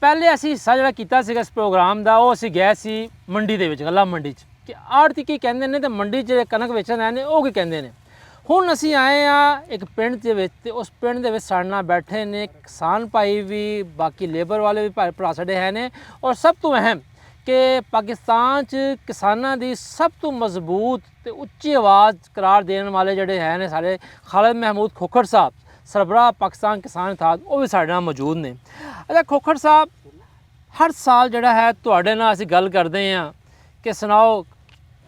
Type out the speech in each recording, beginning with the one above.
ਪਹਿਲੇ ਅਸੀਂ ਹਿੱਸਾ ਜਿਹੜਾ ਕੀਤਾ ਸੀਗਾ ਇਸ ਪ੍ਰੋਗਰਾਮ ਦਾ, ਉਹ ਅਸੀਂ ਗਏ ਸੀ ਮੰਡੀ ਦੇ ਵਿੱਚ, ਗੱਲਾ ਮੰਡੀ 'ਚ, ਕਿ ਆੜ੍ਹਤੀ ਕੀ ਕਹਿੰਦੇ ਨੇ ਤੇ ਮੰਡੀ 'ਚ ਜਿਹੜੇ ਕਣਕ ਵੇਚਣ ਆਏ ਨੇ ਉਹ ਕੀ ਕਹਿੰਦੇ ਨੇ। ਹੁਣ ਅਸੀਂ ਆਏ ਆ ਇੱਕ ਪਿੰਡ ਦੇ ਵਿੱਚ, ਤੇ ਉਸ ਪਿੰਡ ਦੇ ਵਿੱਚ ਸਾਡੇ ਨਾਲ ਬੈਠੇ ਨੇ ਕਿਸਾਨ ਭਾਈ ਵੀ, ਬਾਕੀ ਲੇਬਰ ਵਾਲੇ ਵੀ ਭਰਾ ਸਾਡੇ ਹੈ ਨੇ। ਔਰ ਸਭ ਤੋਂ ਅਹਿਮ ਕਿ ਪਾਕਿਸਤਾਨ 'ਚ ਕਿਸਾਨਾਂ ਦੀ ਸਭ ਤੋਂ ਮਜ਼ਬੂਤ ਤੇ ਉੱਚੀ ਆਵਾਜ਼ ਕਰਾਰ ਦੇਣ ਵਾਲੇ ਜਿਹੜੇ ਹੈ ਨੇ ਸਾਡੇ ਖਾਲਿਦ ਮਹਿਮੂਦ ਖੋਖਰ ਸਾਹਿਬ, ਸਰਬਰਾਹ ਪਾਕਿਸਤਾਨ ਕਿਸਾਨ ਇਤਿਹਾਦ, ਉਹ ਵੀ ਸਾਡੇ ਨਾਲ ਮੌਜੂਦ ਨੇ। ਅੱਛਾ ਖੋਖਰ ਸਾਹਿਬ, ਹਰ ਸਾਲ ਜਿਹੜਾ ਹੈ ਤੁਹਾਡੇ ਨਾਲ ਅਸੀਂ ਗੱਲ ਕਰਦੇ ਹਾਂ ਕਿ ਸੁਣਾਓ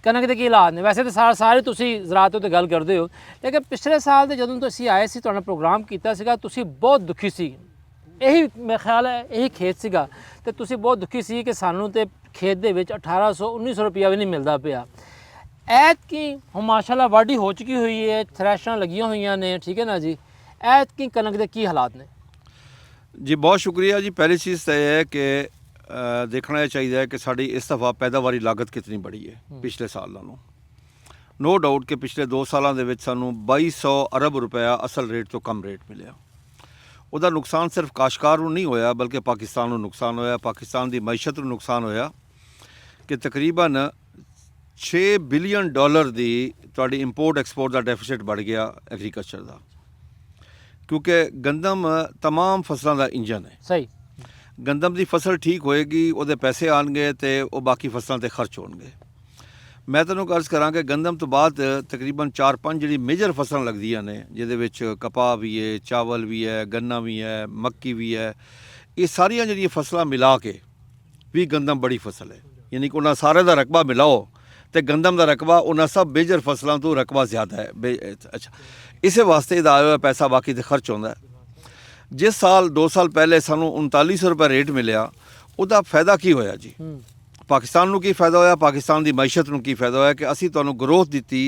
ਕਣਕ ਦੇ ਕੀ ਹਾਲਾਤ ਨੇ। ਵੈਸੇ ਤਾਂ ਸਾਰੇ ਤੁਸੀਂ ਜ਼ਰਾਅਤ ਉੱਤੇ ਗੱਲ ਕਰਦੇ ਹੋ, ਲੇਕਿਨ ਪਿਛਲੇ ਸਾਲ ਦੇ ਜਦੋਂ ਤੁਸੀਂ ਆਏ ਸੀ, ਤੁਹਾਡਾ ਪ੍ਰੋਗਰਾਮ ਕੀਤਾ ਸੀਗਾ, ਤੁਸੀਂ ਬਹੁਤ ਦੁਖੀ ਸੀ। ਇਹੀ ਮੇਰੇ ਖਿਆਲ ਹੈ ਇਹੀ ਖੇਤ ਸੀਗਾ, ਤੇ ਤੁਸੀਂ ਬਹੁਤ ਦੁਖੀ ਸੀ ਕਿ ਸਾਨੂੰ ਤੇ ਖੇਤ ਦੇ ਵਿੱਚ 1800-1900 ਰੁਪਇਆ ਵੀ ਨਹੀਂ ਮਿਲਦਾ ਪਿਆ। ਐਤਕੀ ਹੁਣ ਮਾਸ਼ਾਅੱਲਾ ਵਾਢੀ ਹੋ ਚੁੱਕੀ ਹੋਈ ਹੈ, ਥ੍ਰੈਸ਼ਾਂ ਲੱਗੀਆਂ ਹੋਈਆਂ ਨੇ, ਠੀਕ ਹੈ ਨਾ ਜੀ। ਐਤਕੀ ਕਣਕ ਦੇ ਕੀ ਹਾਲਾਤ ਨੇ? जी बहुत शुक्रिया जी। पहली चीज़ तो यह है कि देखना यह चाहिए कि साड़ी इस दफ़ा पैदावारी लागत कितनी बड़ी है पिछले साल नालों। नो डाउट कि पिछले 2 सालों के सानू 2200 अरब रुपया असल रेट तो कम रेट मिले। उसका नुकसान सिर्फ काश्तकार नूं नहीं होया बल्कि पाकिस्तान नूं नुकसान होया, पाकिस्तान की मैशत नूं नुकसान होया कि तकरीबन $6 बिलियन की तुहाडी इंपोर्ट एक्सपोर्ट का डेफिसिट बढ़ गया एग्रीकल्चर का, क्योंकि गंदम तमाम फसलों का इंजन है। सही, गंदम की फसल ठीक होएगी, वो पैसे आएंगे तो वो बाकी फसलों पर खर्च होंगे। मैं तेनों अर्ज़ करा कि गंदम तो बाद तकरीबन 4-5 जी मेजर फसल लगदियां ने, जिहदे कपाह भी है, चावल भी है, गन्ना भी है, मक्की भी है। ये सारिया जी फसलां मिला के भी गंदम बड़ी फसल है, यानी कि उन्होंने सारे का रकबा मिलाओ तो गंदम का रकबा उन्होंने सब मेजर फसलों तो रकबा ज़्यादा है। अच्छा, इस वास्ते आया हुआ पैसा बाकी तो खर्च होंदा है। जिस साल 2 साल पहले सानू 3900 रुपये रेट मिलया, उसका फायदा की होया जी? पाकिस्तान नूं की फायदा होया, पाकिस्तान की मैशत नूं की फायदा होया कि असी तुहानूं ग्रोथ दी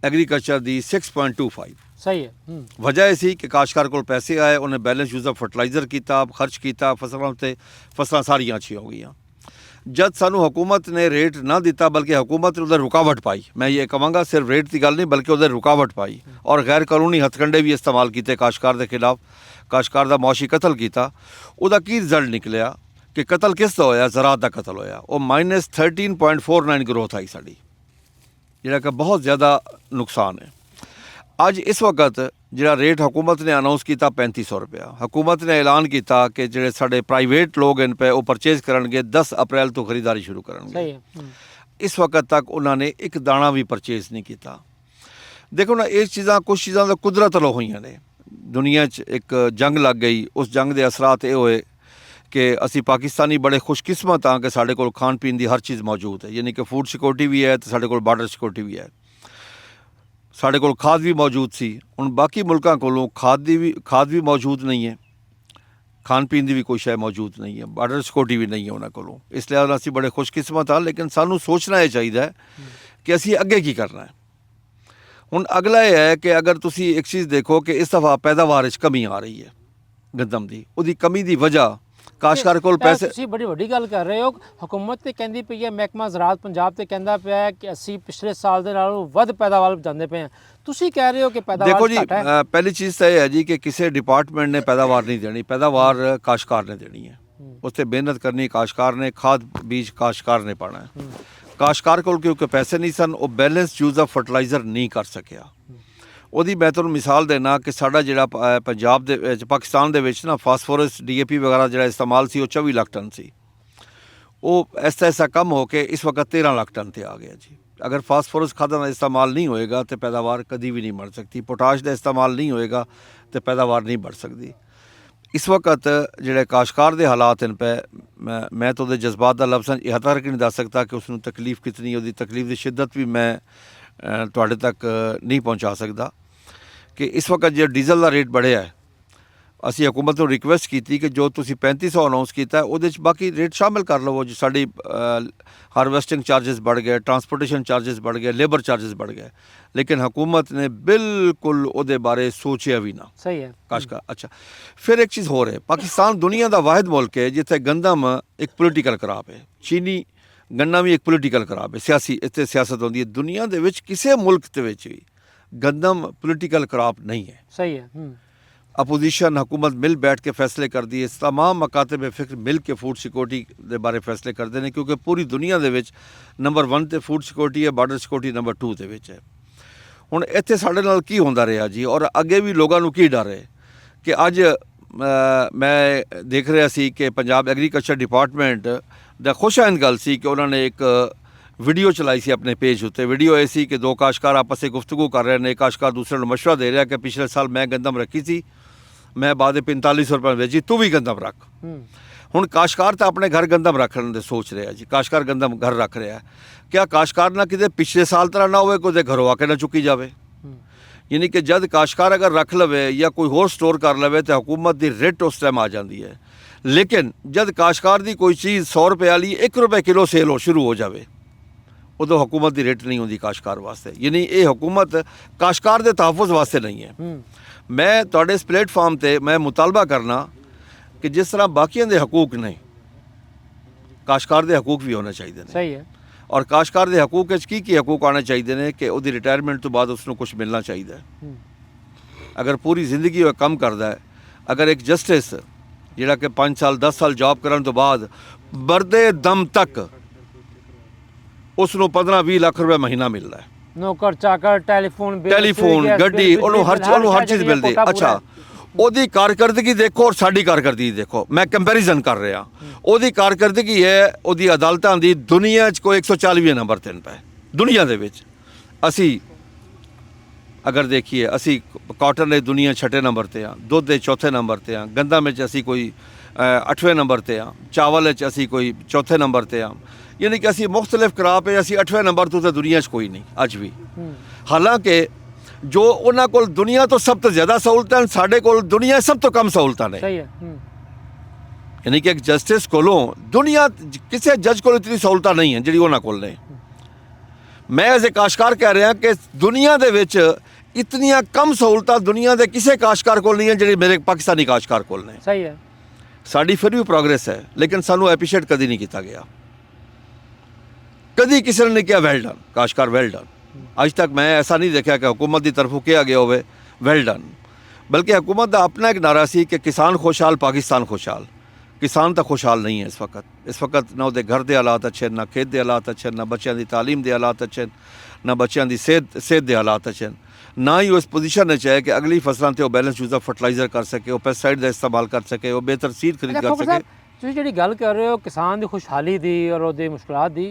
एग्रीकल्चर की 6.25। सही है। वजह यह सी कि काश्तकार को पैसे आए, उन्हें बैलेंस यूज़ ऑफ फर्टिलाइज़र किया, खर्च किया, फसलों ते फसलां सारियां अच्छी हो गई। जब सानू हुकूमत ने रेट ना दिता बल्कि हुकूमत ने उधर रुकावट पाई, मैं ये कहूँगा सिर्फ रेट की गल नहीं बल्कि उधर रुकावट पाई और गैर कानूनी हथकंडे भी इस्तेमाल किए काश्तकार के खिलाफ, काश्तकार का मुआशी कतल किया। उसका की रिजल्ट निकलिया कि कतल किस दा होया? ज़राअत का कतल होया। वो -13.49 ग्रोथ आई साड़ी, जिहड़ा कि बहुत ज़्यादा नुकसान है। अज इस वक्त जिहड़ा रेट हुकूमत ने अनाउंस किया 3500 रुपया, हुकूमत ने ऐलान किया कि जिहड़े साडे प्राइवेट लोग इन पे वो परचेज करनगे 10 अप्रैल तो खरीदारी शुरू करेंगे। इस वक्त तक उन्होंने एक दाना भी परचेज नहीं किया। देखो ना, ये चीज़ां कुछ चीज़ां तो कुदरत वालों हुई ने। दुनिया एक जंग लग गई, उस जंग के असरात ये होए कि असी पाकिस्तानी बड़े खुशकिस्मत हाँ कि साडे कोल खान पीन की हर चीज़ मौजूद है, यानी कि फूड सिक्योरिटी भी है तो साडे कोल बार्डर सिक्योरिटी भी है, साढ़े कोल खाद भी मौजूद सी। हुण बाकी मुल्कां कोलों खाद भी मौजूद नहीं है, खान पीन की भी कोई शय मौजूद नहीं है, बार्डर सिक्योरिटी भी नहीं है उन्होंने कोलों। इसलिए असीं बड़े खुशकिस्मत हाँ, लेकिन सानू सोचना यह चाहिए कि असीं अगे की करना है। हुण अगला यह है कि अगर तुसीं एक चीज़ देखो कि इस दफ़ा पैदावार कमी आ रही है गंदम की, उसकी कमी की वजह काश्तकार कोल पैसे। ਤੁਸੀਂ ਬੜੀ ਵੱਡੀ ਗੱਲ ਕਰ ਰਹੇ ਹੋ। हुकूमत तो कहती पई है, महकमा ज़राअत पंजाब तो कहता पिया है कि असी पिछले साल के नालों वध पैदावार जाते पे हैं। तुसी कह रहे हो कि पैदावार देखो जी, घट है। पहली चीज़ तो यह है जी कि किसी डिपार्टमेंट ने पैदावार नहीं देनी, पैदावार काश्तकार ने देनी है। उससे मेहनत करनी काश्तकार ने, खाद बीज काश्तकार ने पाना है। काश्तकार को क्योंकि पैसे नहीं सन, वो बैलेंस यूज़ ऑफ फर्टिलाइज़र नहीं कर सकिया। ਉਹਦੀ मैं तुहानूं मिसाल देना कि साडा जिहड़ा पंजाब दे विच पाकिस्तान दे विच ना फास्फोरस DAP वगैरह जिहड़ा इस्तेमाल सी, वो 24 लाख टन सी। वो ऐसा ऐसा कम हो के इस वक्त 13 लाख टन ते आ गया जी। अगर फास्फोरस खादां का इस्तेमाल नहीं होएगा तो पैदावार कभी भी नहीं बढ़ सकती, पोटाश का इस्तेमाल नहीं होएगा तो पैदावार नहीं बढ़ सकती। इस वक्त जिहड़े काश्तकार के हालात इन पे मैं तो उहदे जज्बात का लफ्ज़ां इहाता करके नहीं दस सकता कि उसनूं तकलीफ कितनी, उसकी तकलीफ की शिद्दत भी मैं तुहाडे तक नहीं पहुँचा सकता। कि इस वक्त जो डीजल का रेट बढ़िया है, असी हुकूमत को रिक्वेस्ट की कि जो तुसी 3500 अनाउंस किया वो बाकी रेट शामिल कर लवो। जो साड़ी हारवेस्टिंग चार्जिस बढ़ गए, ट्रांसपोर्टेशन चार्जिस बढ़ गए, लेबर चार्जिस बढ़ गए, लेकिन हुकूमत ने बिल्कुल वो बारे सोचा भी ना। सही है काश्तकार। अच्छा, फिर एक चीज़ हो रही है, पाकिस्तान दुनिया का वाहिद मुल्क है जिथे गंदम एक पोलिटिकल कराप है, चीनी गन्ना भी एक पोलिटिकल कराप है, सियासी इतने सियासत होती है। दुनिया के किसी मुल्क के गंदम पोलिटिकल कराप नहीं है। सही है। अपोजिशन हुकूमत मिल बैठ के फैसले करती है। तमाम मकातब फिक्र मिल के फूड सिक्योरिटी के बारे फैसले करते हैं, क्योंकि पूरी दुनिया दे विच नंबर 1 ते फूड सिक्योरिटी है, बार्डर सिक्योरिटी नंबर 2 दे विच है। हुण इत्थे साडे नाल की होंदा रहा जी, और अगे भी लोगों नूं की डर है कि अज मैं देख रहा सी कि पंजाब एग्रीकल्चर डिपार्टमेंट दा खुशाइंद गल सी कि उन्होंने एक वीडियो चलाई सी अपने पेज उत्ते। वीडियो ये सी कि दो काश्तकार आपस में गुफ्तगू कर रहे हैं। एक काश्तकार दूसरे को मशवरा दे रहा कि पिछले साल मैं गंदम रखी थी, मैं बाद 45 रुपये में बेची, तू भी गंदम रख। हुण काश्तकार तो अपने घर गंदम रखने दे सोच रहा जी, काश्तकार गंदम घर रख रहा है। क्या काश्तकार ना किते पिछले साल तरह ना होवे, कोई घरों आके ना चुकी जाए। यानी कि जब काश्तकार अगर रख लवे या कोई होर स्टोर कर लवे तो हुकूमत की रेट उस टाइम आ जाती है। लेकिन जब काश्तकार की कोई चीज़ 100 रुपये वाली 1 रुपये किलो सेल हो शुरू हो जाए, उदों हुकूमत की रेट नहीं होंगी काश्तकार वास्ते। यानी ये हुकूमत काश्तकार के तहफ़ुज़ वास्ते नहीं है। मैं तुहाडे इस प्लेटफॉर्म पर मैं मुतालबा करना कि जिस तरह बाकियों के हकूक ने, काश्तकार के हकूक भी होने चाहिए। सही है। और काश्तकार के हकूक की हकूक आने चाहिए ने कि वो रिटायरमेंट तो बाद उसको कुछ मिलना चाहिए। अगर पूरी जिंदगी वह कम करता है, अगर एक जस्टिस जिहड़ा कि 5 साल 10 साल जॉब करने तो बाद मरदे दम तक उसनों 15-20 लाख रुपये महीना मिलता है। नौकर चाकर टेलीफोन गड्डी हर चीज़ मिलती। अच्छा, ਉਹਦੀ कारकर्दगी देखो और साड़ी कारकर्दगी देखो, मैं कंपैरिजन कर रहा। ਉਹਦੀ कारकर्दगी है ਉਹਦੀ अदालतां ਦੀ दुनिया 'ਚ कोई 140वें नंबर 'ਤੇ पे दुनिया ਦੇ ਵਿੱਚ। ਅਸੀਂ अगर देखिए असी कॉटन ने दुनिया 6 नंबर ते हाँ, दुध के 4 नंबर ते हाँ, गंदा में असी कोई 8वें नंबर ते हाँ, चावल असी कोई 4 नंबर ते हाँ। यानी कि असी मुख्तलिफ क्रॉप है, असी 8वें नंबर तो दुनिया 'ਚ कोई नहीं अज भी। हालांकि जो उन्होंने को दुनिया तो सब तो ज़्यादा सहूलत हैं, साढ़े को दुनिया सब तो कम सहूलत ने। यानी कि एक जस्टिस को दुनिया किसी जज को इतनी सहूलत नहीं है जी उन्होंने को। मैं एज ए काश्तकार कह रहा कि दुनिया दे विच इतनियां कम सहूलत दुनिया के किसी काश्तकार को नहीं है जी मेरे पाकिस्तानी काश्तकार को ने। सही है। साड़ी फिर भी प्रोग्रेस है, लेकिन सानू एप्रीशिएट कभी नहीं किया गया। कभी किसी ने नहीं किया वेल डन, काश्तकार वेल डन। अज तक मैं ऐसा नहीं देखा कि हुकूमत की तरफों किया गया हो वेल डन, बल्कि हुकूमत का अपना एक नारा सी कि किसान खुशहाल पाकिस्तान खुशहाल। किसान तो खुशहाल नहीं है इस वक्त ना वो घर के हालात अच्छे, ना खेत के हालात अच्छे, ना बच्चों की तालीम के हालात अच्छे, ना बच्चों की सेहत के हालात अच्छे, ना ही वो इस पोजीशन में चाहे कि अगली फसलों से बैलेंस यूज ऑफ फर्टिलाइजर कर सके, वो पेस्टिसाइड का इस्तेमाल कर सके, वो बेहतर सीड खरीद कर सके। तुसीं जिहड़ी गल कर रहे हो किसान की खुशहाली की और उसदी मुश्किलात की,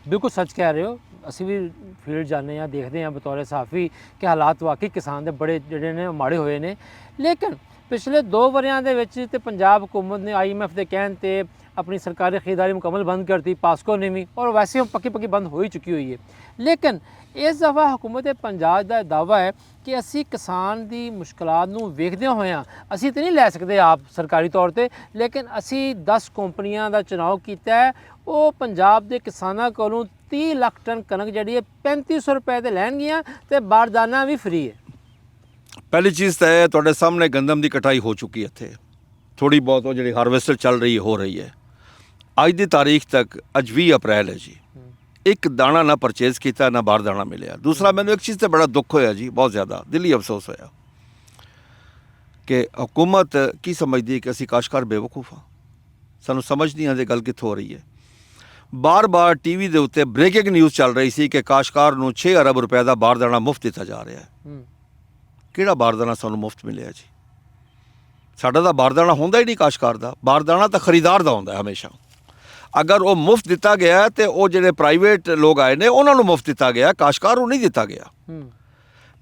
बिल्कुल सच कह रहे हो। असीं भी फील्ड जाने हैं, देखते हैं बतौर सहाफ़ी कि हालात वाकई किसान के बड़े जिहड़े ने माड़े होए ने। लेकिन पिछले 2 वरियां दे विच ते पंजाब हुकूमत ने IMF के कहने ते अपनी सरकारी खरीदारी मुकम्मल बंद कर दी, पास्को ने भी, और वैसे हम पक्की बंद हो ही चुकी हुई है। लेकिन इस दफ़ा हुकूमत पंजाब का दावा है कि असी किसान की मुश्किलात नूं वेखदे होया असी तो नहीं लै सकते आप सरकारी तौर पर, लेकिन असी 10 कंपनियां का चुनाव किया है। वो पंजाब के किसानों कोलों 30 लाख टन कनक जी है 3500 रुपए ते लैणगियां ते बारदाना भी फ्री है। पहली चीज़ तो है तुहाडे सामने गंदम की कटाई हो चुकी है, इत्थे थोड़ी बहुत वो जी हारवेस्टर चल रही है, हो रही है। अज की तारीख तक अज 20 अप्रैल है जी, एक दाना ना परचेज़ किया ना बाहर दाना मिले। दूसरा मैंने एक चीज़ से बड़ा दुख होया जी, बहुत ज़्यादा दिली अफसोस होया कि हुकूमत की समझती है कि असी काश्तकार बेवकूफ़ हाँ, सानू समझ नहीं आती गल कित्थों हो रही है। बार बार टीवी के उत्ते ब्रेकिंग न्यूज़ चल रही सी कि काश्तकार नूं 6 अरब रुपए का बाहर दाना मुफ्त दिता जा रहा है। किहड़ा बारदाना सानू मुफ्त मिले जी? साडा तो बारदाना होंदा ही नहीं काश्तकार का, बारदाना तो खरीदार का होंदा है हमेशा। अगर वो मुफ्त दिता गया तो वो जो प्राइवेट लोग आए ने उन्होंने मुफ्त दिता गया, काश्तकार को नहीं दिता गया।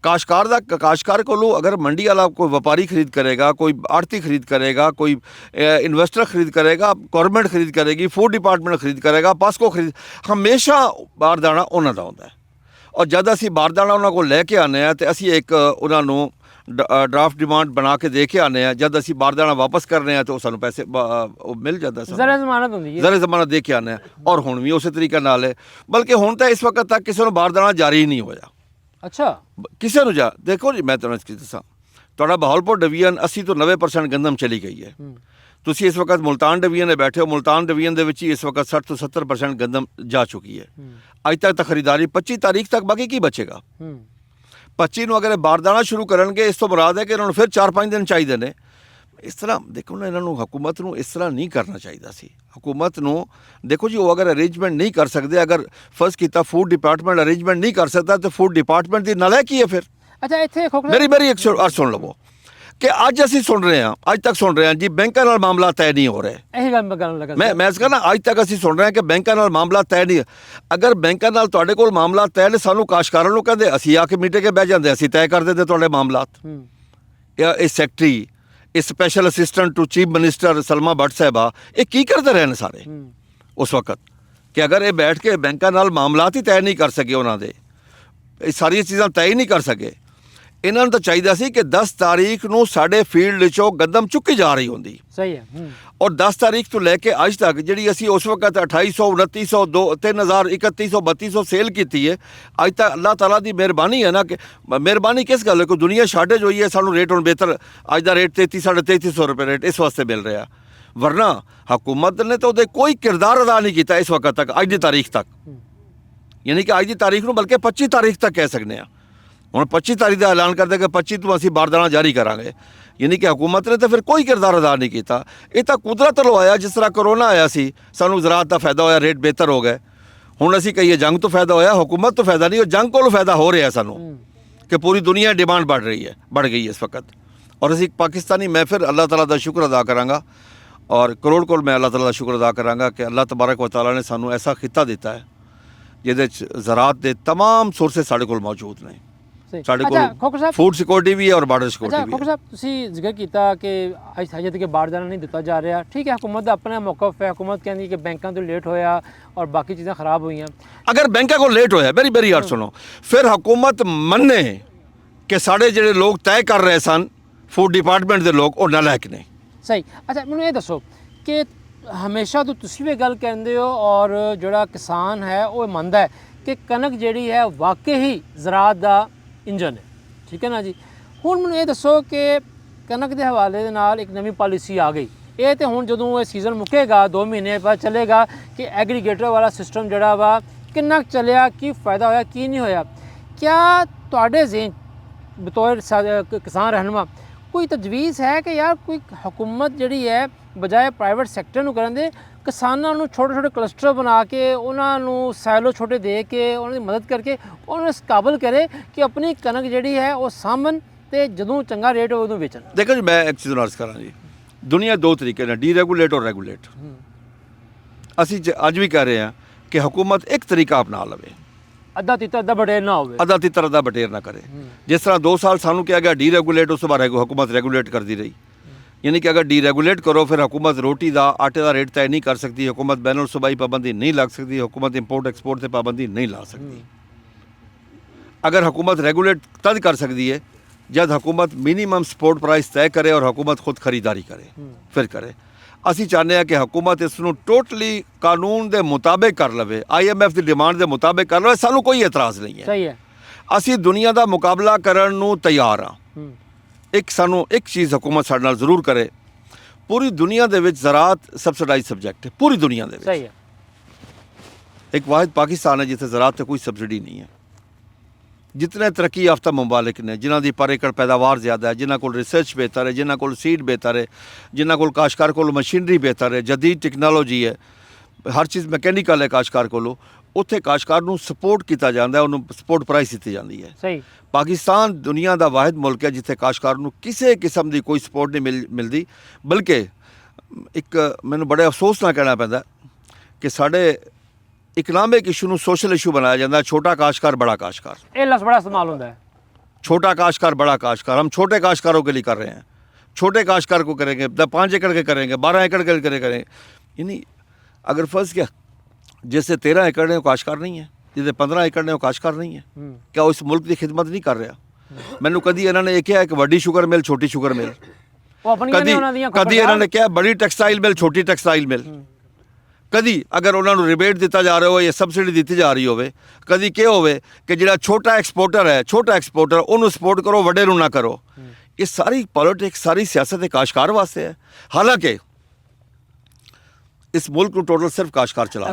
काश्तकार को अगर मंडी वाला कोई व्यापारी खरीद करेगा, कोई आड़ती खरीद करेगा, कोई इन्वेस्टर खरीद करेगा, गवर्नमेंट खरीद करेगी, फूड डिपार्टमेंट खरीद करेगा, पास्को खरीद, हमेशा बारदाना उन्होंने का होंदा है। और जब असी बारदाना उन्होंने को लैके आने तो असी एक उन्होंने ड्राफ्ट डिमांड बना के दे के आने, जब असी बारदाना वापस करने तो सानू पैसे मिल जाता है, ज़रा जमानत होंदी है, ज़रा जमानत दे के आने। और हुण भी उस तरीके नाल है, बल्कि हुण तो इस वक्त तक किसी को बारदाना जारी ही नहीं होया। अच्छा, किसी को जा देखो जी, मैं तुहानूं दसां तुहाडा बहावलपुर डिवीजन 80 तो 90% गंदम चली गई है। तुसीं इस वक्त मुल्तान डिवीजन में बैठे हो, मुल्तान डिवीजन दे विच ही इस वक्त 60 तो 70% गंदम जा चुकी है। अज तक तो खरीदारी 25 तारीख तक बाकी की बचेगा। 25 ਨੂੰ ਅਗਰ ਇਹ ਬਾਰਦਾਨਾ ਸ਼ੁਰੂ ਕਰਨਗੇ, ਇਸ ਤੋਂ ਮੁਰਾਦ ਹੈ ਕਿ ਇਹਨਾਂ ਨੂੰ ਫਿਰ 4-5 ਦਿਨ ਚਾਹੀਦੇ ਨੇ। ਇਸ ਤਰ੍ਹਾਂ ਦੇਖੋ ਨਾ, ਇਹਨਾਂ ਨੂੰ ਹਕੂਮਤ ਨੂੰ ਇਸ ਤਰ੍ਹਾਂ ਨਹੀਂ ਕਰਨਾ ਚਾਹੀਦਾ ਸੀ। ਹਕੂਮਤ ਨੂੰ ਦੇਖੋ ਜੀ, ਉਹ ਅਗਰ ਅਰੇਂਜਮੈਂਟ ਨਹੀਂ ਕਰ ਸਕਦੇ, ਅਗਰ ਫਰਜ਼ ਕੀਤਾ ਫੂਡ ਡਿਪਾਰਟਮੈਂਟ ਅਰੇਂਜਮੈਂਟ ਨਹੀਂ ਕਰ ਸਕਦਾ, ਤਾਂ ਫੂਡ ਡਿਪਾਰਟਮੈਂਟ ਦੀ ਨਾਲਾਇਕੀ ਹੈ ਫਿਰ। ਅੱਛਾ, ਇੱਥੇ ਮੇਰੀ ਇੱਕ ਸੁਣ ਲਵੋ ਕਿ ਅੱਜ ਅਸੀਂ ਸੁਣ ਰਹੇ ਹਾਂ, ਅੱਜ ਤੱਕ ਸੁਣ ਰਹੇ ਹਾਂ ਜੀ ਬੈਂਕਾਂ ਨਾਲ ਮਾਮਲਾ ਤੈਅ ਨਹੀਂ ਹੋ ਰਿਹਾ। ਇਹੀ ਗੱਲ ਮੈਂ ਕਰਨ ਲੱਗਾ। ਮੈਂ ਇਸ ਕਹਿੰਦਾ ਅੱਜ ਤੱਕ ਅਸੀਂ ਸੁਣ ਰਹੇ ਹਾਂ ਕਿ ਬੈਂਕਾਂ ਨਾਲ ਮਾਮਲਾ ਤੈਅ ਨਹੀਂ। ਅਗਰ ਬੈਂਕਾਂ ਨਾਲ ਤੁਹਾਡੇ ਕੋਲ ਮਾਮਲਾ ਤੈਅ ਨੇ, ਸਾਨੂੰ ਕਾਸ਼ਕਾਰਾਂ ਨੂੰ ਕਹਿੰਦੇ, ਅਸੀਂ ਆ ਕੇ ਮੀਟਿੰਗ 'ਤੇ ਬਹਿ ਜਾਂਦੇ, ਅਸੀਂ ਤੈਅ ਕਰ ਦਿੰਦੇ ਤੁਹਾਡੇ ਮਾਮਲਾਤ। ਇਹ ਸੈਕਟਰੀ, ਇਹ special assistant to chief minister Salma Bhat Sahiba, ਇਹ ਕੀ ਕਰਦੇ ਰਹੇ ਨੇ ਸਾਰੇ ਉਸ ਵਕਤ, ਕਿ ਅਗਰ ਇਹ ਬੈਠ ਕੇ ਬੈਂਕਾਂ ਨਾਲ ਮਾਮਲਾਤ ਹੀ ਤੈਅ ਨਹੀਂ ਕਰ ਸਕੇ, ਉਹਨਾਂ ਦੇ ਇਹ ਸਾਰੀਆਂ ਚੀਜ਼ਾਂ ਤੈਅ ਹੀ ਨਹੀਂ ਕਰ ਸਕੇ। ਇਹਨਾਂ ਨੂੰ ਤਾਂ ਚਾਹੀਦਾ ਸੀ ਕਿ 10 ਤਾਰੀਖ ਨੂੰ ਸਾਡੇ ਫੀਲਡ 'ਚੋਂ ਗੰਦਮ ਚੁੱਕੀ ਜਾ ਰਹੀ ਹੁੰਦੀ। ਸਹੀ ਹੈ। ਔਰ 10 ਤਾਰੀਖ ਤੋਂ ਲੈ ਕੇ ਅੱਜ ਤੱਕ ਜਿਹੜੀ ਅਸੀਂ ਉਸ ਵਕਤ 2800, 2900, 3000, 3100, 3200 ਸੇਲ ਕੀਤੀ ਹੈ, ਅੱਜ ਤੱਕ ਅੱਲਾਹ ਤਾਲਾ ਦੀ ਮਿਹਰਬਾਨੀ ਹੈ ਨਾ, ਕਿ ਮਿਹਰਬਾਨੀ ਕਿਸ ਗੱਲ ਹੈ, ਕੋਈ ਦੁਨੀਆ ਸ਼ਾਰਟੇਜ ਹੋਈ ਹੈ, ਸਾਨੂੰ ਰੇਟ ਹੁਣ ਬਿਹਤਰ, ਅੱਜ ਦਾ ਰੇਟ 3300 ਰੁਪਏ ਰੇਟ ਇਸ ਵਾਸਤੇ ਮਿਲ ਰਿਹਾ। ਵਰਨਾ ਹਕੂਮਤ ਨੇ ਤਾਂ ਉਹਦੇ ਕੋਈ ਕਿਰਦਾਰ ਅਦਾ ਨਹੀਂ ਕੀਤਾ ਇਸ ਵਕਤ ਤੱਕ, ਅੱਜ ਦੀ ਤਾਰੀਖ ਤੱਕ, ਯਾਨੀ ਕਿ ਅੱਜ ਦੀ ਤਾਰੀਖ ਨੂੰ ਬਲਕਿ 25 ਤਾਰੀਖ ਤੱਕ ਕਹਿ ਸਕਦੇ ਹਾਂ। ਹੁਣ 25 ਤਾਰੀਖ ਦਾ ਐਲਾਨ ਕਰਦੇ ਕਿ 25 ਤੋਂ ਅਸੀਂ ਬਾਰਦਾਨਾ ਜਾਰੀ ਕਰਾਂਗੇ, ਯਾਨੀ ਕਿ ਹਕੂਮਤ ਨੇ ਤਾਂ ਫਿਰ ਕੋਈ ਕਿਰਦਾਰ ਅਦਾ ਨਹੀਂ ਕੀਤਾ। ਇਹ ਤਾਂ ਕੁਦਰਤ ਵੱਲੋਂ ਆਇਆ, ਜਿਸ ਤਰ੍ਹਾਂ ਕਰੋਨਾ ਆਇਆ ਸੀ, ਸਾਨੂੰ ਜ਼ਰਾਅਤ ਦਾ ਫਾਇਦਾ ਹੋਇਆ, ਰੇਟ ਬਿਹਤਰ ਹੋ ਗਏ। ਹੁਣ ਅਸੀਂ ਕਹੀਏ ਜੰਗ ਤੋਂ ਫਾਇਦਾ ਹੋਇਆ, ਹਕੂਮਤ ਤੋਂ ਫਾਇਦਾ ਨਹੀਂ, ਉਹ ਜੰਗ ਕੋਲੋਂ ਫਾਇਦਾ ਹੋ ਰਿਹਾ ਸਾਨੂੰ, ਕਿ ਪੂਰੀ ਦੁਨੀਆ ਡਿਮਾਂਡ बढ़ गई है इस वक्त। और ਅਸੀਂ ਪਾਕਿਸਤਾਨੀ, ਮੈਂ ਫਿਰ ਅੱਲਾਹ ਤਾਲਾ ਦਾ ਸ਼ੁਕਰ ਅਦਾ ਕਰਾਂਗਾ, ਔਰ ਕਰੋੜ ਕੋਲ ਮੈਂ ਅੱਲਾਹ ਤਾਲਾ ਦਾ ਸ਼ੁਕਰ ਅਦਾ ਕਰਾਂਗਾ ਕਿ ਅੱਲਾਹ ਤਬਾਰਕ व तआला ਨੇ ਸਾਨੂੰ ਐਸਾ ਖਿੱਤਾ ਦਿੱਤਾ ਹੈ ਜਿਹਦੇ 'ਚ ਜ਼ਰਾਅਤ ਦੇ तमाम ਸੋਰਸਿਸ ਸਾਡੇ ਕੋਲ ਮੌਜੂਦ ਨੇ। ਸਾਡੇ ਕੋਲ ਫੂਡ ਸਿਕਿਉਰਿਟੀ ਵੀ ਹੈ ਔਰ ਬਾਰਡਰ ਸਿਕਿਉਰਿਟੀ ਵੀ ਹੈ। ਖੋਖਰ ਸਾਹਿਬ, ਤੁਸੀਂ ਜ਼ਿਕਰ ਕੀਤਾ ਕਿ ਹਜੇ ਤੱਕ ਬਾਰਦਾਨਾ ਨਹੀਂ ਦਿੱਤਾ ਜਾ ਰਿਹਾ, ਠੀਕ ਹੈ, ਹਕੂਮਤ ਦਾ ਆਪਣਾ ਮੌਕਫ ਹੈ। ਹਕੂਮਤ ਕਹਿੰਦੀ ਕਿ ਬੈਂਕਾਂ ਤੋਂ ਲੇਟ ਹੋਇਆ ਔਰ ਬਾਕੀ ਚੀਜ਼ਾਂ ਖਰਾਬ ਹੋਈਆਂ। ਅਗਰ ਬੈਂਕਾਂ ਕੋਲ ਲੇਟ ਹੋਇਆ, ਮੇਰੀ ਯਾਰ ਸੁਣੋ, ਫਿਰ ਹਕੂਮਤ ਮੰਨੇ ਕਿ ਸਾਡੇ ਜਿਹੜੇ ਲੋਕ ਤੈਅ ਕਰ ਰਹੇ ਸਨ ਫੂਡ ਡਿਪਾਰਟਮੈਂਟ ਦੇ ਲੋਕ, ਉਹ ਨਾਲਾਇਕ ਨੇ। ਸਹੀ। ਅੱਛਾ, ਮੈਨੂੰ ਇਹ ਦੱਸੋ ਕਿ ਹਮੇਸ਼ਾ ਤੋਂ ਤੁਸੀਂ ਵੀ ਗੱਲ ਕਹਿੰਦੇ ਹੋ ਔਰ ਜਿਹੜਾ ਕਿਸਾਨ ਹੈ ਉਹ ਮੰਨਦਾ ਹੈ ਕਿ ਕਣਕ ਜਿਹੜੀ ਹੈ ਵਾਕਈ ਹੀ ਜ਼ਰਾਅਤ ਦਾ ਇੰਜਨ ਹੈ, ਠੀਕ ਹੈ ਨਾ ਜੀ। ਹੁਣ ਮੈਨੂੰ ਇਹ ਦੱਸੋ ਕਿ ਕਣਕ ਦੇ ਹਵਾਲੇ ਦੇ ਨਾਲ ਇੱਕ ਨਵੀਂ ਪਾਲਿਸੀ ਆ ਗਈ। ਇਹ ਤਾਂ ਹੁਣ ਜਦੋਂ ਇਹ ਸੀਜ਼ਨ ਮੁੱਕੇਗਾ 2 ਮਹੀਨੇ ਬਾਅਦ ਚੱਲੇਗਾ ਕਿ ਐਗਰੀਗੇਟਰ ਵਾਲਾ ਸਿਸਟਮ ਜਿਹੜਾ ਵਾ ਕਿੰਨਾ ਚੱਲਿਆ, ਕੀ ਫਾਇਦਾ ਹੋਇਆ, ਕੀ ਨਹੀਂ ਹੋਇਆ। ਕਿਆ ਤੁਹਾਡੇ ਜ਼ਿਹਨ ਬਤੌਰ ਕਿਸਾਨ ਰਹਿਨੁਮਾ ਕੋਈ ਤਜਵੀਜ਼ ਹੈ ਕਿ ਯਾਰ ਕੋਈ ਹਕੂਮਤ ਜਿਹੜੀ ਹੈ ਬਜਾਏ ਪ੍ਰਾਈਵੇਟ ਸੈਕਟਰ ਨੂੰ ਕਰਨ ਦੇ, ਕਿਸਾਨਾਂ ਨੂੰ ਛੋਟੇ ਛੋਟੇ ਕਲਸਟਰ ਬਣਾ ਕੇ, ਉਹਨਾਂ ਨੂੰ ਸੈਲੋ ਛੋਟੇ ਦੇ ਕੇ, ਉਹਨਾਂ ਦੀ ਮਦਦ ਕਰਕੇ ਉਹਨਾਂ ਨੂੰ ਇਸ ਕਾਬਲ ਕਰੇ ਕਿ ਆਪਣੀ ਕਣਕ ਜਿਹੜੀ ਹੈ ਉਹ ਸਾਂਭਣ ਤੇ ਜਦੋਂ ਚੰਗਾ ਰੇਟ ਹੋਵੇ ਉਦੋਂ ਵੇਚਣ। ਦੇਖੋ ਜੀ, ਮੈਂ ਇੱਕ ਚੀਜ਼ ਅਰਜ਼ ਕਰਾਂ ਜੀ, ਦੁਨੀਆ ਦੋ ਤਰੀਕੇ ਨਾਲ, ਡੀਰੈਗੂਲੇਟ ਔਰ ਰੈਗੂਲੇਟ। ਅਸੀਂ ਅੱਜ ਵੀ ਕਹਿ ਰਹੇ ਹਾਂ ਕਿ ਹਕੂਮਤ ਇੱਕ ਤਰੀਕਾ ਅਪਣਾ ਲਵੇ, ਅੱਧਾ ਤਿੱਤਰ ਅੱਧਾ ਬਟੇਰ ਨਾ ਹੋਵੇ, ਅੱਧਾ ਤਿੱਤਰ ਅੱਧਾ ਬਟੇਰ ਨਾ ਕਰੇ। ਜਿਸ ਤਰ੍ਹਾਂ 2 ਸਾਲ ਸਾਨੂੰ ਕਿਹਾ ਗਿਆ ਡੀਰੈਗੂਲੇਟ, ਉਸ ਤੋਂ ਬਾਅਦ ਹਕੂਮਤ ਰੈਗੂਲੇਟ ਕਰਦੀ ਰਹੀ। यानी कि अगर डीरेगुलेट करो फिर हुकूमत रोटी का आटे का रेट तय नहीं कर सकती, हुकूमत बैनुल सूबाई पाबंदी नहीं लग सकती, हुकूमत इंपोर्ट एक्सपोर्ट से पाबंदी नहीं ला सकती। अगर हुकूमत रेगुलेट तद कर सकती है जब हुकूमत मिनीमम सपोर्ट प्राइस तय करे और हुकूमत खुद खरीदारी करे, फिर करे। असी चाहते हैं कि हुकूमत इसनू टोटली कानून के मुताबिक कर लवे, IMF की डिमांड के मुताबिक कर लवे, सानू कोई एतराज़ नहीं है। सही है। असी दुनिया का मुकाबला करन नू तैयार हाँ। एक सानू एक चीज़ हुकूमत साडे नाल जरूर करे, पूरी दुनिया दे विच ज़राअत सबसिडाइज सब्जैक्ट है, पूरी दुनिया दे विच। सही है। एक वाहिद पाकिस्तान है जिथे ज़राअत ते कोई सबसिडी नहीं है। जितने तरक्की याफ्ता ममालिक ने जिन्हां दी पर एकड़ पैदावार ज़्यादा है, जिन्हां कोल रिसर्च बेहतर है, जिन्हां कोल सीड बेहतर है, जिन्हां कोल काश्तकार कोल मशीनरी बेहतर है, जदीद टेक्नोलॉजी है, हर चीज़ मैकेनिकल है काश्तकार कोलों, उत्थे काश्तकार नूं सपोर्ट किया जाता है, उन्होंने सपोर्ट प्राइस दी जाती है। सही। पाकिस्तान दुनिया का वाहिद मुल्क है जिथे काश्तकार नूं किसी किस्म की कोई सपोर्ट नहीं मिलती। बल्कि एक मैनूं बड़े अफसोस नाल कहना पैंदा कि साडे इकनॉमिक इशू नूं सोशल इशू बनाया जाता है, छोटा काश्तकार बड़ा काश्तकार। ये लफ्ज़ बड़ा इस्तेमाल होता है, छोटा काश्तकार बड़ा काश्तकार। हम छोटे काश्तकारों के लिए कर रहे हैं, छोटे काश्तकार को करेंगे, 5 एकड़ के करेंगे, 12 एकड़ के करेंगे। यानी अगर फर्ज किया जैसे 13 एकड़ ने वो काश्तकार नहीं है, जिसे 15 एकड़ ने वो काश्तकार नहीं है, क्या वो इस मुल्क की खिदमत नहीं कर रहा? मैनू कदी इन्होंने क्या है कि वड्डी शुगर मिल छोटी शुगर मिल, कदी इन्होंने क्या बड़ी टैक्सटाइल मिल छोटी टैक्सटाइल मिल, कदी अगर उन्होंने रिबेट दिता जा रहा हो या सबसिडी दी जा रही हो, कदी क्या होवे कि जिहड़ा छोटा एक्सपोर्टर है, छोटा एक्सपोर्टर उन्होंने सपोर्ट करो, वड्डे नूं ना करो। ये सारी पॉलिटिक्स सारी सियासत काश्तकार वास्ते है, हालांकि इस मुल्क को टोटल सिर्फ काश्तकार चला